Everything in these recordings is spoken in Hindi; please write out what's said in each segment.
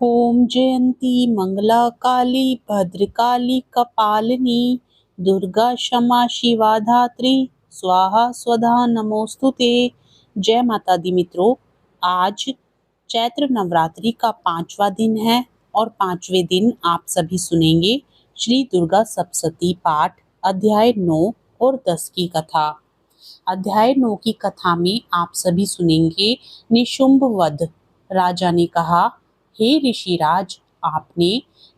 ओम जयंती मंगला काली भद्रकाली कपालिनी दुर्गा क्षमा शिवा धात्री स्वाहा स्वधा नमोस्तुते। जय माता दी मित्रों, आज चैत्र नवरात्रि का 5वां दिन है और 5वें दिन आप सभी सुनेंगे श्री दुर्गा सप्तशती पाठ अध्याय 9 और 10 की कथा। अध्याय 9 की कथा में आप सभी सुनेंगे निशुंभ वध। राजा ने कहा, हे ऋषिराज, आपने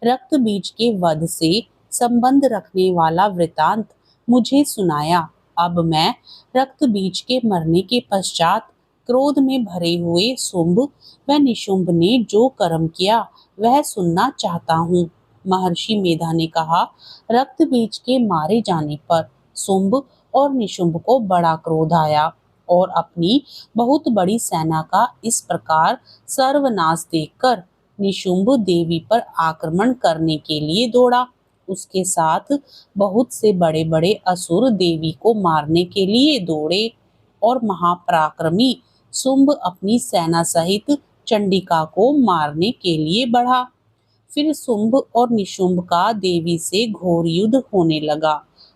रक्त बीज के वध से संबंध रखने वाला वृतांत मुझे सुनाया। अब मैं रक्त बीज के मरने के पश्चात क्रोध में भरे हुए शुंभ व निशुंभ ने जो कर्म किया वह सुनना चाहता हूँ। महर्षि मेधा ने कहा, रक्त बीज के मारे जाने पर शुंभ और निशुंभ को बड़ा क्रोध आया और अपनी बहुत बड़ी सेना का इस प्रकार सर्वनाश देखकर निशुंभ देवी पर आक्रमण करने के लिए दौड़ा। उसके साथ बहुत से बड़े बड़े असुर देवी को मारने के लिए दौड़े और महापराक्रमी शुंभ अपनी सेना सहित चंडिका को मारने के लिए बढ़ा। फिर शुंभ और निशुंभ का देवी से घोर युद्ध होने लगा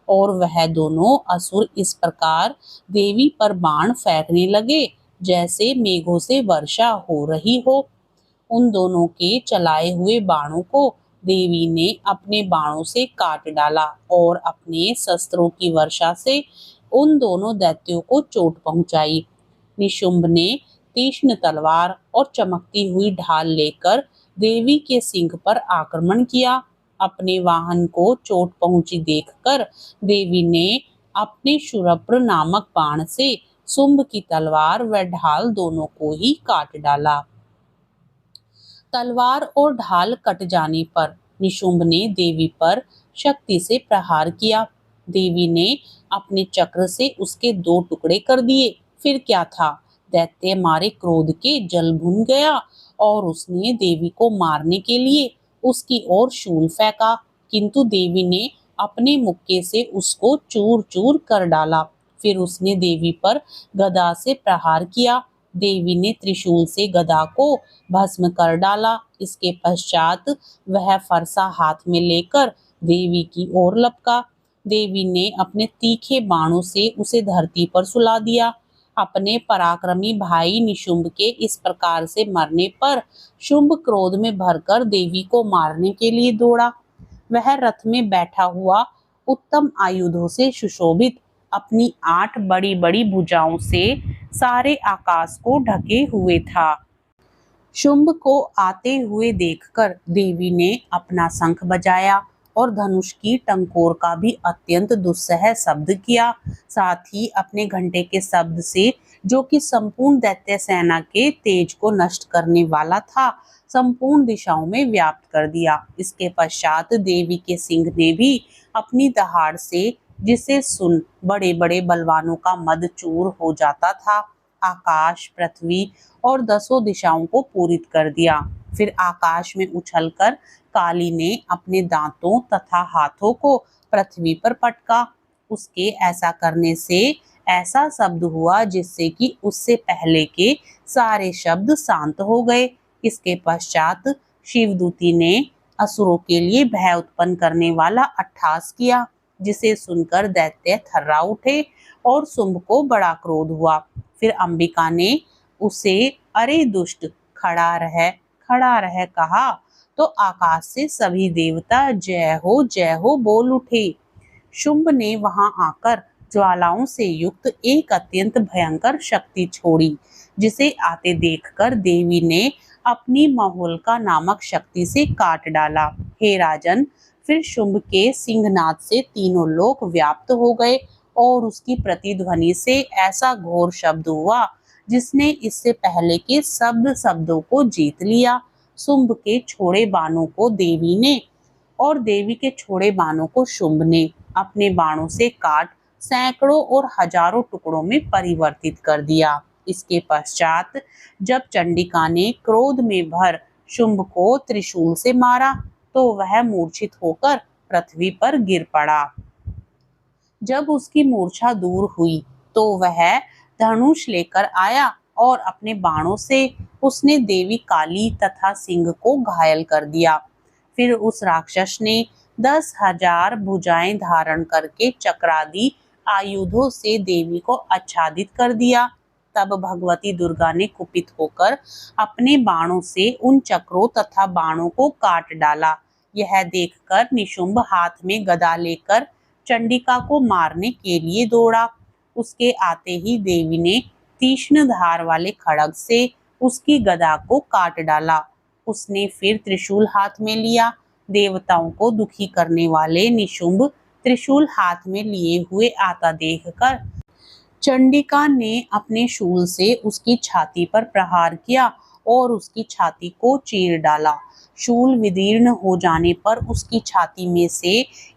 और वह दोनों असुर इस प्रकार देवी पर बाण फेंकने लगे जैसे मेघों से वर्षा हो रही हो। उन दोनों के चलाए हुए बाणों को देवी ने अपने बाणों से काट डाला और अपने शस्त्रों की वर्षा से उन दोनों दैत्यों को चोट पहुंचाई। निशुंभ ने तीक्ष्ण तलवार और चमकती हुई ढाल लेकर देवी के सिंह पर आक्रमण किया। अपने वाहन को चोट पहुंची देखकर देवी ने अपने शूरप्र नामक बाण से शुंभ की तलवार व ढाल दोनों को ही काट डाला। तलवार और ढाल कट जाने पर निशुंभ ने देवी पर शक्ति से प्रहार किया। देवी ने अपने चक्र से उसके 2 टुकड़े कर दिए। फिर क्या था, दैत्य मारे क्रोध के जल भुन गया और उसने देवी को मारने के लिए उसकी ओर शूल फेंका, किंतु देवी ने अपने मुक्के से उसको चूर चूर कर डाला। फिर उसने देवी पर गदा से प्रहार किया। देवी ने त्रिशूल से गदा को भस्म कर डाला। इसके पश्चात वह फरसा हाथ में लेकर देवी की ओर लपका। देवी ने अपने तीखे बाणों से उसे धरती पर सुला दिया। अपने पराक्रमी भाई निशुंभ के इस प्रकार से मरने पर शुंभ क्रोध में भरकर देवी को मारने के लिए दौड़ा। वह रथ में बैठा हुआ उत्तम आयुधों से सुशोभित अपनी 8 बड़ी बड़ी भुजाओं से सारे आकाश को ढके हुए था। शुंभ को आते हुए देखकर देवी ने अपना शंख बजाया और धनुष की टंकोर का भी अत्यंत दुस्सह शब्द किया। साथ ही अपने घंटे के शब्द से, जो कि संपूर्ण दैत्य सेना के तेज को नष्ट करने वाला था, संपूर्ण दिशाओं में व्याप्त कर दिया। इसके पश्चात देवी के सिंह ने भी अपनी दहाड़ से, जिसे सुन बड़े बड़े बलवानों का मद चूर हो जाता था, आकाश, पृथ्वी और 10 दिशाओं को पूरित कर दिया। फिर आकाश में उछलकर काली ने अपने दांतों तथा हाथों को पृथ्वी पर पटका। उसके ऐसा करने से ऐसा शब्द हुआ जिससे कि उससे पहले के सारे शब्द शांत हो गए। इसके पश्चात शिवदूती ने असुरों के लिए भय उत्पन्न करने वाला अट्टहास किया, जिसे सुनकर दैत्य थर्रा उठे और शुंभ को बड़ा क्रोध हुआ। फिर अंबिका ने उसे, अरे दुष्ट, खड़ा रह कहा तो आकाश से सभी देवता जय हो बोल उठे। शुंभ ने वहां आकर ज्वालाओं से युक्त एक अत्यंत भयंकर शक्ति छोड़ी, जिसे आते देखकर देवी ने अपनी महोल्का नामक शक्ति से काट डाला। हे राजन, फिर शुंभ के सिंहनाद से तीनों लोक व्याप्त हो गए और उसकी प्रतिध्वनि से ऐसा घोर शब्द हुआ जिसने इससे पहले के शब्दों को जीत लिया। शुंभ के छोड़े बाणों को देवी ने और देवी के छोड़े बाणों को शुंभ ने अपने बाणों से काट सैकड़ों और हजारों टुकड़ों में परिवर्तित कर दिया। इसके पश्चात जब चंडिका ने क्रोध में भर शुंभ को त्रिशूल से मारा तो वह मूर्छित होकर पृथ्वी पर गिर पड़ा। जब उसकी मूर्छा दूर हुई तो वह धनुष लेकर आया और अपने बाणों से उसने देवी काली तथा सिंह को घायल कर दिया। फिर उस राक्षस ने 10,000 भुजाएं धारण करके चक्रादि आयुधों से देवी को आच्छादित कर दिया। तब भगवती दुर्गा ने कुपित होकर अपने बाणों से उन चक्रों तथा बाणों को काट डाला। यह देखकर निशुंभ हाथ में गदा लेकर चंडिका को मारने के लिए दौड़ा। उसके आते ही देवी ने तीक्ष्ण धार वाले खड्ग से उसकी गदा को काट डाला। उसने फिर त्रिशूल हाथ में लिया। देवताओं को दुखी करने वाले निशुंभ त्रिशूल हाथ में लिए हुए आता देखकर चंडिका ने अपने शूल से उसकी छाती पर प्रहार किया और उसकी छाती को चीर डाला। शूल विदीर्ण हो जाने पर उसकी छाती में से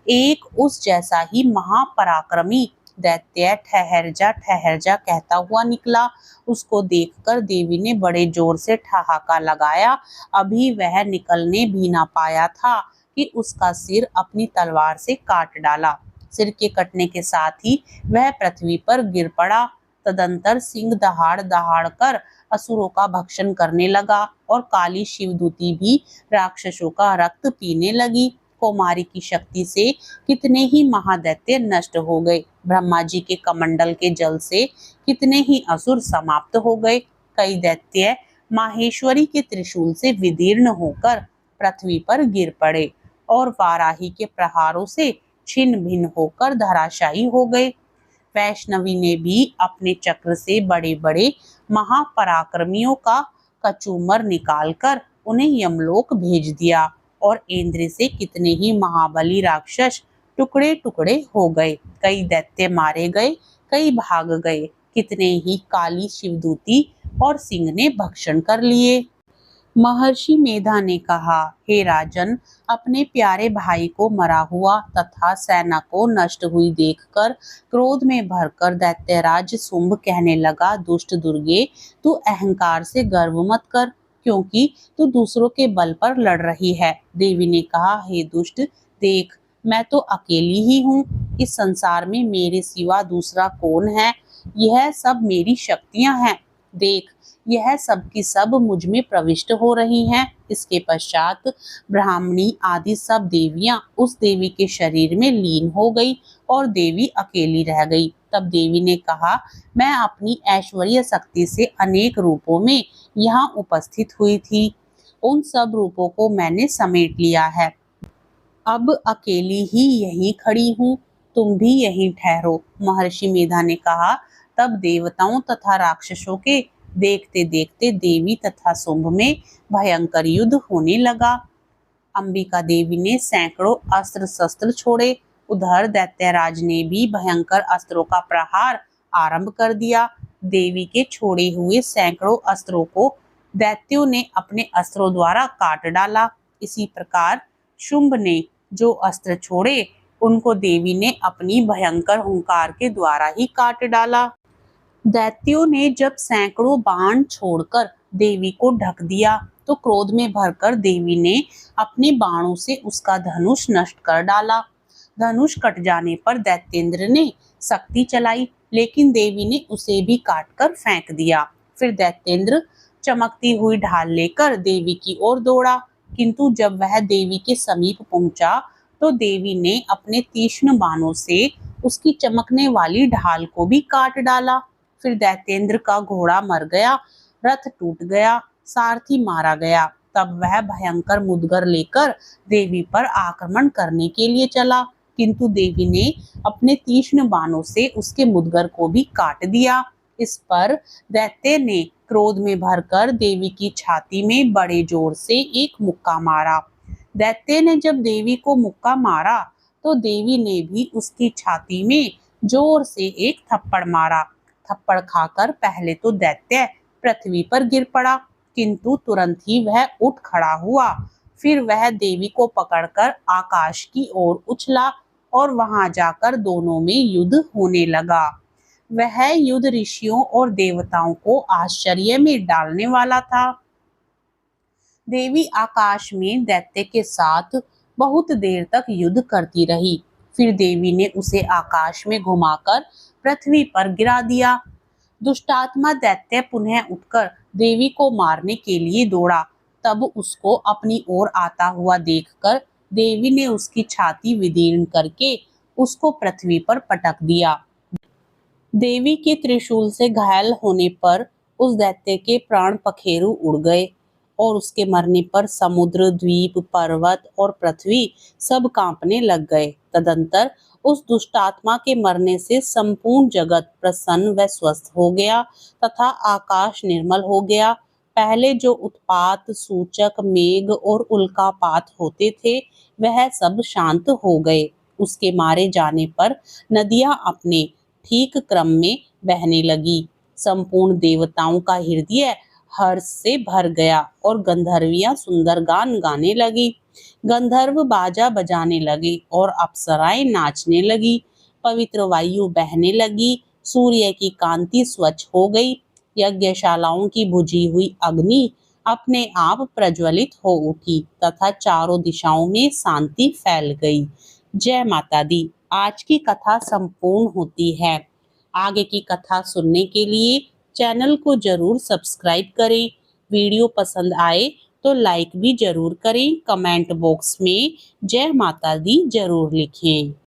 एक उस जैसा ही महापराक्रमी दैत्य ठहर जा कहता हुआ निकला। उसको देखकर देवी ने बड़े जोर से ठहाका लगाया। अभी वह निकलने भी ना पाया था कि उसका सिर अपनी तलवार से काट डाला। सिर के कटने के साथ ही वह पृथ्वी पर गिर पड़ा। तदंतर सिंह दहाड़ दहाड़ कर असुरों का भक्षण करने लगा और काली शिवदूती भी राक्षसों का रक्त पीने लगी। कौमारी की शक्ति से कितने ही महादैत्य नष्ट हो गए। ब्रह्मा जी के कमंडल के जल से कितने ही असुर समाप्त हो गए। कई दैत्य माहेश्वरी के त्रिशूल से विदीर्ण होकर पृथ्वी पर गिर पड़े और वाराही के प्रहारों से छिन्न भिन्न होकर धराशायी हो गए। वैष्णवी ने भी अपने चक्र से बड़े बड़े महापराक्रमियों का कचूमर निकालकर उन्हें यमलोक भेज दिया और इंद्र से कितने ही महाबली राक्षस टुकड़े टुकड़े हो गए। कई दैत्य मारे गए, कई भाग गए। कितने ही काली शिवदूती और सिंह ने भक्षण कर लिए। महर्षि मेधा ने कहा, हे राजन, अपने प्यारे भाई को मरा हुआ तथा सेना को नष्ट हुई देखकर क्रोध में भरकर दैत्यराज शुंभ कहने लगा, दुष्ट दुर्गे, तू अहंकार से गर्व मत कर, क्योंकि तू दूसरों के बल पर लड़ रही है। देवी ने कहा, हे दुष्ट, देख, मैं तो अकेली ही हूँ। इस संसार में मेरे सिवा दूसरा कौन है? यह सब मेरी शक्तियां हैं। देख, यह सब की सब मुझ में प्रविष्ट हो रही हैं। इसके पश्चात ब्राह्मणी आदि सब देवियां उस देवी के शरीर में लीन हो गई और देवी अकेली रह गई। तब देवी ने कहा, मैं अपनी ऐश्वर्य शक्ति से अनेक रूपों में यहाँ उपस्थित हुई थी। उन सब रूपों को मैंने समेट लिया है। अब अकेली ही यहीं खड़ी हूँ, तुम भी यहीं ठहरो। महर्षि मेधा ने कहा। तब देवताओं तथा राक्षसों के देखते देखते देवी तथा शुंभ में भयंकर युद्ध होने लगा। अंबिका देवी ने सैकड़ों अस्त्र शस्त्र छोड़े। उधर दैत्यराज ने भी भयंकर अस्त्रों का प्रहार आरंभ कर दिया। देवी के छोड़े हुए सैकड़ों अस्त्रों को दैत्यों ने अपने अस्त्रों द्वारा काट डाला। इसी प्रकार शुंभ ने जो अस्त्र छोड़े उनको देवी ने अपनी भयंकर हुंकार के द्वारा ही काट डाला। दैत्यों ने जब सैकड़ों बाण छोड़कर देवी को ढक दिया तो क्रोध में भरकर देवी ने अपने बाणों से उसका धनुष नष्ट कर डाला। धनुष कट जाने पर दैत्येंद्र ने शक्ति चलाई, लेकिन देवी ने उसे भी काटकर फेंक दिया। फिर दैत्येंद्र चमकती हुई ढाल लेकर देवी की ओर दौड़ा, किंतु जब वह देवी के समीप पहुंचा तो देवी ने अपने तीक्ष्ण बाणों से उसकी चमकने वाली ढाल को भी काट डाला। फिर दैत्येंद्र का घोड़ा मर गया, रथ टूट गया, सारथी मारा गया। तब वह भयंकर मुदगर लेकर देवी पर आक्रमण करने के लिए चला, किंतु देवी ने अपने तीक्ष्ण बाणों से उसके मुदगर को भी काट दिया। इस पर दैत्य ने क्रोध में भरकर देवी की छाती में बड़े जोर से एक मुक्का मारा। दैत्य ने जब देवी को मुक्का मारा तो देवी ने भी उसकी छाती में जोर से एक थप्पड़ मारा। थप्पड़ खाकर पहले तो दैत्य पृथ्वी पर गिर पड़ा, किंतु तुरंत ही वह उठ खड़ा हुआ। फिर वह देवी को पकड़कर आकाश की ओर उछला और वहां जाकर दोनों में युद्ध होने लगा। वह युद्ध ऋषियों और देवताओं को आश्चर्य में डालने वाला था। देवी आकाश में दैत्य के साथ बहुत देर तक युद्ध करती रही। फिर देवी ने उसे आकाश में घुमाकर पृथ्वी पर गिरा दिया। दुष्टात्मा दैत्य पुनः उठकर देवी को मारने के लिए दौड़ा। तब उसको अपनी ओर आता हुआ देखकर देवी ने उसकी छाती विदीर्ण करके उसको पृथ्वी पर पटक दिया। देवी के त्रिशूल से घायल होने पर उस दैत्य के प्राण पखेरु उड़ गए और उसके मरने पर समुद्र, द्वीप, पर्वत और पृथ्वी सब कांपने लग गए। तदंतर उस दुष्टात्मा के मरने से संपूर्ण जगत प्रसन्न व स्वस्थ हो गया तथा आकाश निर्मल हो गया। पहले जो उत्पात सूचक मेघ और उल्कापात होते थे वह सब शांत हो गए। उसके मारे जाने पर नदियां अपने ठीक क्रम में बहने लगी। संपूर्ण देवताओं का हृदय हर्ष से भर गया और गंधर्वियां सुंदर गान गाने लगी। गंधर्व बाजा बजाने लगे और अप्सराएं नाचने लगी। पवित्र वायु बहने लगी। सूर्य की कांति स्वच्छ हो गई। यज्ञशालाओं की बुझी हुई अग्नि अपने आप प्रज्वलित हो उठी तथा चारों दिशाओं में शांति फैल गई। जय माता दी। आज की कथा संपूर्ण होती है। आगे की कथा सुनने के लिए चैनल को जरूर सब्सक्राइब करें। वीडियो पसंद आए तो लाइक भी जरूर करें। कमेंट बॉक्स में जय माता दी जरूर लिखें।